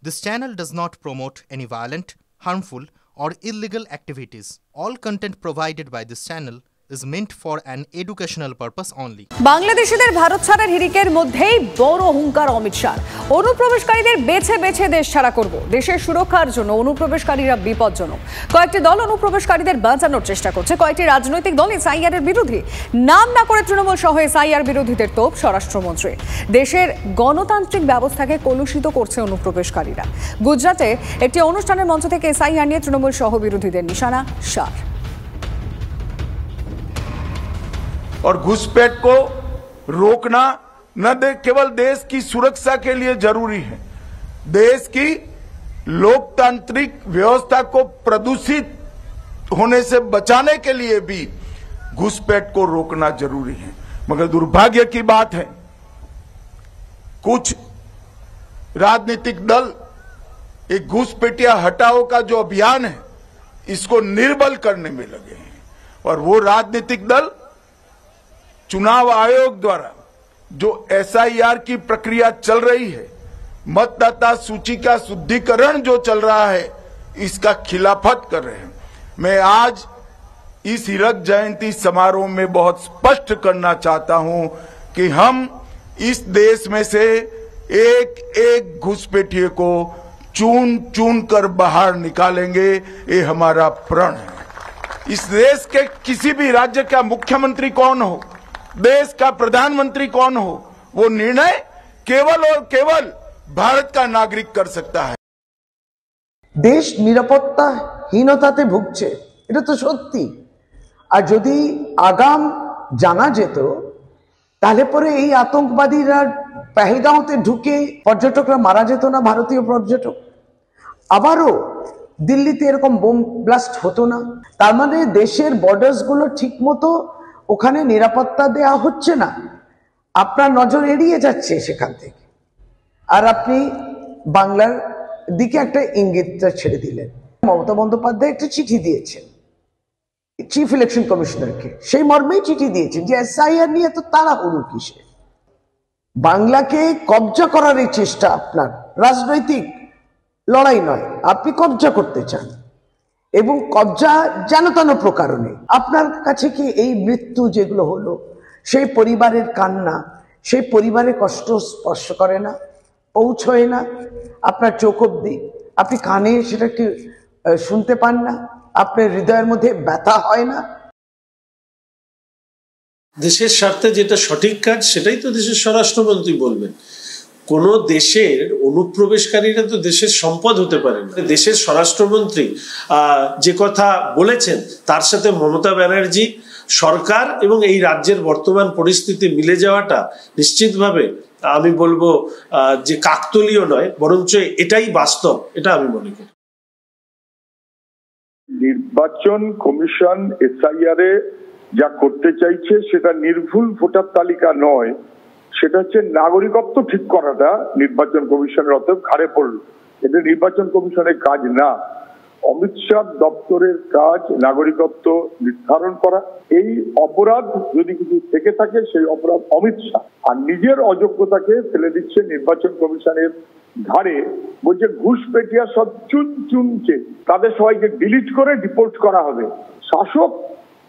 This channel does not promote any violent, harmful, or illegal activities. All content provided by this channel is meant for an educational purpose only. বাংলাদেশিদের ভারত ছাড়ার হিড়িকের মধ্যেই বড় হুঙ্কার অমিত শাহ। অনুপ্রবেশকারীদের বেছে বেছে দেশ ছাড়া করব। দেশের সুরক্ষার জন্য অনুপ্রবেশকারীরা বিপজ্জনক। কয়েকটি দল অনুপ্রবেশকারীদের বাঁচানোর চেষ্টা করছে। কয়েকটি রাজনৈতিক দল এসআইআর এর বিরোধী। নাম না করে তৃণমূল সহ এসআইআর বিরোধীদের তোপ স্বরাষ্ট্রমন্ত্রী। দেশের গণতান্ত্রিক ব্যবস্থাকে কলুষিত করছে অনুপ্রবেশকারীরা। গুজরাটে একটি অনুষ্ঠানের মঞ্চ থেকে এসআইআর নিয়ে তৃণমূল সহ বিরোধীদের নিশানা শাহ। और घुसपैठ को रोकना केवल देश की सुरक्षा के लिए जरूरी है, देश की लोकतांत्रिक व्यवस्था को प्रदूषित होने से बचाने के लिए भी घुसपैठ को रोकना जरूरी है। मगर दुर्भाग्य की बात है, कुछ राजनीतिक दल एक घुसपैठिया हटाओ का जो अभियान है इसको निर्बल करने में लगे हैं। और वो राजनीतिक दल चुनाव आयोग द्वारा जो एसआईआर की प्रक्रिया चल रही है, मतदाता सूची का शुद्धिकरण जो चल रहा है, इसका खिलाफत कर रहे हैं। मैं आज इस हीरक जयंती समारोह में बहुत स्पष्ट करना चाहता हूं कि हम इस देश में से एक एक घुसपैठिए को चुन चुन कर बाहर निकालेंगे। ये हमारा प्रण है। इस देश के किसी भी राज्य का मुख्यमंत्री कौन हो, देश का प्रधानमंत्री कौन हो, वो निर्णय केवल और केवल भारत का नागरिक कर सकता है। देश निरापत्ताहीनताते भुगছে, এটা তো সত্যি। আর যদি আগাম জানা যেত তাহলে পরে এই আতঙ্কবাদীরা পেহেলগাঁওতে ঢুকে পর্যটকরা মারা যেত না, ভারতীয় পর্যটক। আবারও দিল্লিতে এরকম বোম ব্লাস্ট হতো না। তার মানে দেশের বর্ডার্স গুলো ঠিকমতো ওখানে নিরাপত্তা দেয়া হচ্ছে না, আপনার নজর এড়িয়ে যাচ্ছে সেখান থেকে। আর আপনি বাংলার দিকে একটা ইঙ্গিতটা ছেড়ে দিলেন। মমতা বন্দ্যোপাধ্যায় একটা চিঠি দিয়েছেন চিফ ইলেকশন কমিশনারকে, সেই মর্মেই চিঠি দিয়েছেন যে এসআইআর নিয়ে তো তাড়াহুড়ো কিসে। বাংলাকে কবজা করার এই চেষ্টা আপনার রাজনৈতিক লড়াই নয়, আপনি কবজা করতে চান এবং কবজা যেন তেন প্রকারণে। আপনার কাছে কি এই মৃত্যু যেগুলো হলো, সেই পরিবারের কান্না, সেই পরিবারের কষ্ট স্পর্শ করে না, পৌঁছয় না আপনার চোখ অবধি? আপনি কানে সেটাকে শুনতে পান না? আপনার হৃদয়ের মধ্যে ব্যথা হয় না? দেশের স্বার্থে যেটা সঠিক কাজ সেটাই তো দেশের স্বরাষ্ট্রমন্ত্রী বলবেন। কোন দেশের অনুপ্রবেশকারীরা তো দেশের সম্পদ হতে পারে না। দেশের স্বরাষ্ট্রমন্ত্রী যে কথা বলেছেন তার সাথে মমতা ব্যানার্জি সরকার এবং এই রাজ্যের বর্তমান পরিস্থিতি মিলে যাওয়াটা নিশ্চিতভাবে আমি বলবো যে কাকতালীয় নয়, বরঞ্চ এটাই বাস্তব, এটা আমি মনে করি। নির্বাচন কমিশন এসআইআর এ যা করতে চাইছে সেটা নির্ভুল ভোটার তালিকা নয়, সেটা হচ্ছে নাগরিকত্ব ঠিক করাটা নির্বাচন কমিশনের অতএব ঘাড়ে পড়ল। এটা নির্বাচন কমিশনের কাজ না, অমিত শাহ দপ্তরের কাজ নাগরিকত্ব নির্ধারণ করা। এই অপরাধ যদি কিছু থেকে থাকে সেই অপরাধ অমিত শাহ, আর নিজের অযোগ্যতাকে ফেলে দিচ্ছে নির্বাচন কমিশনের ঘাড়ে। বলছে ঘুষপেটিয়া সব চুন চুনছে, তাদের সবাইকে ডিলিট করে ডিপোর্ট করা হবে। শাসক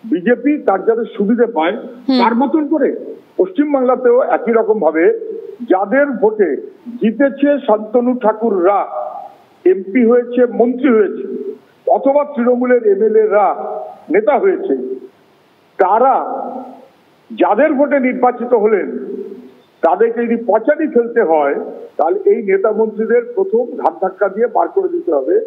বিজেপি তার যাতে সুবিধে পায় তার মতন করে পশ্চিমবাংলাতেও একই রকম ভাবে যাদের ভোটে জিতেছে শান্তনু ঠাকুররা, এমপি হয়েছে, মন্ত্রী হয়েছে, অথবা তৃণমূলের এমএলএ রা নেতা হয়েছে, তারা যাদের ভোটে নির্বাচিত হলেন তাদেরকে যদি পচানি ফেলতে হয় তাহলে এই নেতা মন্ত্রীদের প্রথম ঘাট ধাক্কা দিয়ে বার করে দিতে হবে।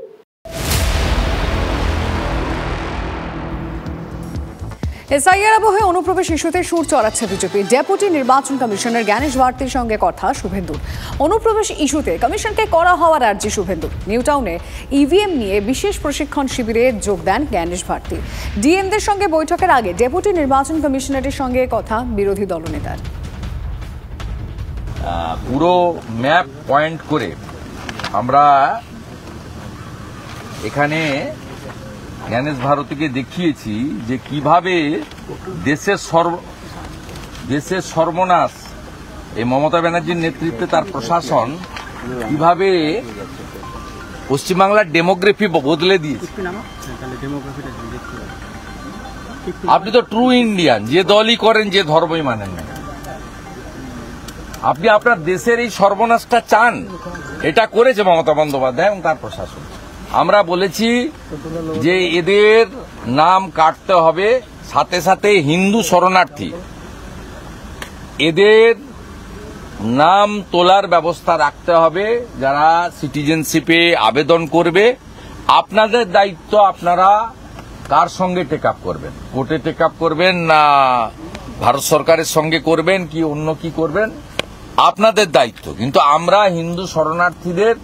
এসআইআর আবহে অনুপ্রবেশ ইস্যুতে সুর চড়াচ্ছে বিজেপি। ডেপুটি নির্বাচন কমিশনার জ্ঞানেশ ভারতীর সঙ্গে কথা শুভেন্দুর। অনুপ্রবেশ ইস্যুতে কমিশনকে করা হওয়ার আর্জি শুভেন্দুর। নিউ টাউনে ইভিএম নিয়ে বিশেষ প্রশিক্ষণ শিবিরে যোগ দেন জ্ঞানেশ ভারতী। ডিএমদের সঙ্গে বৈঠকের আগে ডেপুটি নির্বাচন কমিশনারের সঙ্গে কথা বিরোধী দলনেতার। পুরো ম্যাপ পয়েন্ট করে আমরা এখানে জ্ঞানেশ ভারতীকে দেখিয়েছি যে কিভাবে দেশের সর্বনাশ এই মমতা ব্যানার্জির নেতৃত্বে তার প্রশাসন কিভাবে পশ্চিমবাংলার ডেমোগ্রাফি বদলে দিয়েছে। আপনি তো ট্রু ইন্ডিয়ান, যে দলই করেন, যে ধর্মই মানেন না, আপনি আপনার দেশের এই সর্বনাশটা চান। এটা করেছে মমতা বন্দ্যোপাধ্যায় এবং তার প্রশাসন। আমরা বলেছি যে এদের নাম কাটতে হবে, সাথে সাথে হিন্দু শরণার্থী এদের নাম তোলার ব্যবস্থা রাখতে হবে। যারা সিটিজেনশিপে আবেদন করবে, আপনাদের দায়িত্ব, আপনারা কার সঙ্গে টেক আপ করবেন, কোর্টে টেক আপ করবেন না ভারত সরকারের সঙ্গে করবেন কি অন্য কি করবেন, আপনাদের দায়িত্ব। কিন্তু আমরা হিন্দু শরণার্থীদের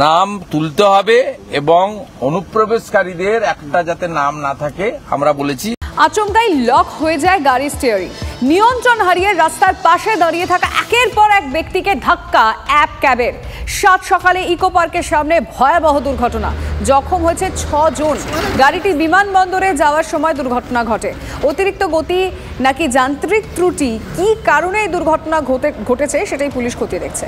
নাম তুলতে হবে এবং অনুপ্রবেশকারীদের একটা যাতে নাম না থাকে আমরা বলেছি। আচমকাই লক হয়ে যায় গাড়ির স্টিয়ারিং, নিয়ন্ত্রণ হারিয়ে রাস্তার পাশে দাঁড়িয়ে থাকা একের পর এক ব্যক্তিকে ধাক্কা অ্যাপ ক্যাবের। 7 সকালে ইকো পার্কের সামনে ভয়াবহ দুর্ঘটনা, জখম হয়েছে 6 জন। গাড়িটি বিমানবন্দরে যাওয়ার সময় দুর্ঘটনা ঘটে। অতিরিক্ত গতি নাকি যান্ত্রিক ত্রুটি, কি কারণে এই দুর্ঘটনা ঘটেছে সেটাই পুলিশ খতিয়ে দেখছে।